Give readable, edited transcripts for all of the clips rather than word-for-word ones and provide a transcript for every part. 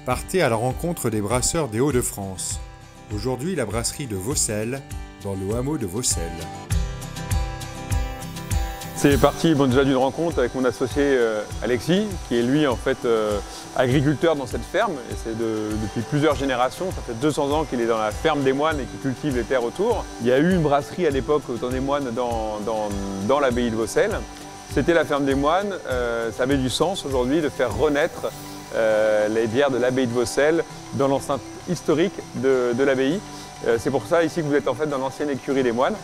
Partez à la rencontre des brasseurs des Hauts-de-France. Aujourd'hui, la brasserie de Vaucelles, dans le hameau de Vaucelles. C'est parti déjà d'une rencontre avec mon associé Alexis, qui est lui en fait agriculteur dans cette ferme, et c'est depuis plusieurs générations. Ça fait 200 ans qu'il est dans la ferme des moines et qu'il cultive les terres autour. Il y a eu une brasserie à l'époque au temps des moines dans l'abbaye de Vaucelles. C'était la ferme des moines. Ça avait du sens aujourd'hui de faire renaître les bières de l'abbaye de Vaucelles dans l'enceinte historique de l'abbaye. C'est pour ça ici que vous êtes en fait dans l'ancienne écurie des moines,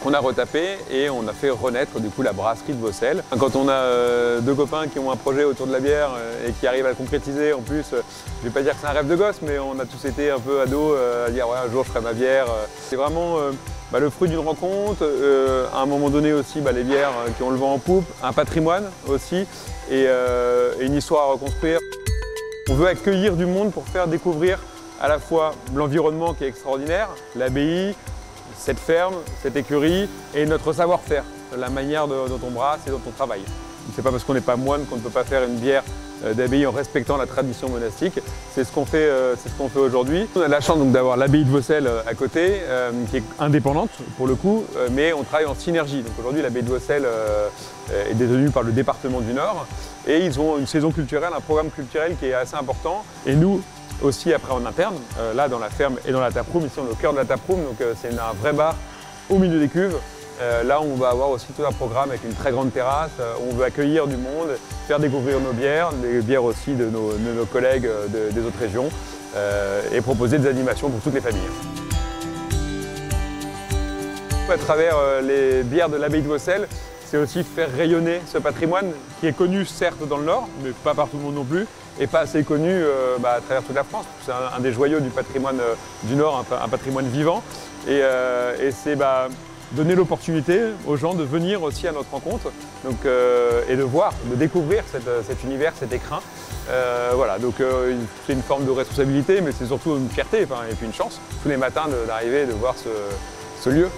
qu'on a retapé et on a fait renaître du coup la brasserie de Vaucelles. Quand on a deux copains qui ont un projet autour de la bière et qui arrivent à le concrétiser, en plus, je vais pas dire que c'est un rêve de gosse, mais on a tous été un peu ados à dire ouais, un jour je ferai ma bière. C'est vraiment le fruit d'une rencontre, à un moment donné aussi les bières qui ont le vent en poupe, un patrimoine aussi et une histoire à reconstruire. On veut accueillir du monde pour faire découvrir à la fois l'environnement qui est extraordinaire, l'abbaye, cette ferme, cette écurie et notre savoir-faire, la manière dont on brasse et dont on travaille. C'est pas parce qu'on n'est pas moine qu'on ne peut pas faire une bière d'abbaye en respectant la tradition monastique. C'est ce qu'on fait, aujourd'hui. On a la chance d'avoir l'abbaye de Vaucelles à côté, qui est indépendante pour le coup, mais on travaille en synergie. Donc aujourd'hui, l'abbaye de Vaucelles est détenue par le département du Nord et ils ont une saison culturelle, un programme culturel qui est assez important. Et nous, aussi après en interne, là dans la ferme et dans la taproom, ici on est au cœur de la taproom, donc c'est un vrai bar au milieu des cuves. Là on va avoir aussi tout un programme avec une très grande terrasse, on veut accueillir du monde, faire découvrir nos bières, les bières aussi de nos collègues des autres régions et proposer des animations pour toutes les familles. À travers les bières de l'abbaye de Vaucelles, c'est aussi faire rayonner ce patrimoine qui est connu certes dans le Nord, mais pas par tout le monde non plus, et pas assez connu à travers toute la France. C'est un des joyaux du patrimoine du Nord, un patrimoine vivant. Et c'est donner l'opportunité aux gens de venir aussi à notre rencontre et de voir, de découvrir cet univers, cet écrin. Voilà, donc c'est une forme de responsabilité, mais c'est surtout une fierté et puis une chance tous les matins d'arriver et de voir ce lieu.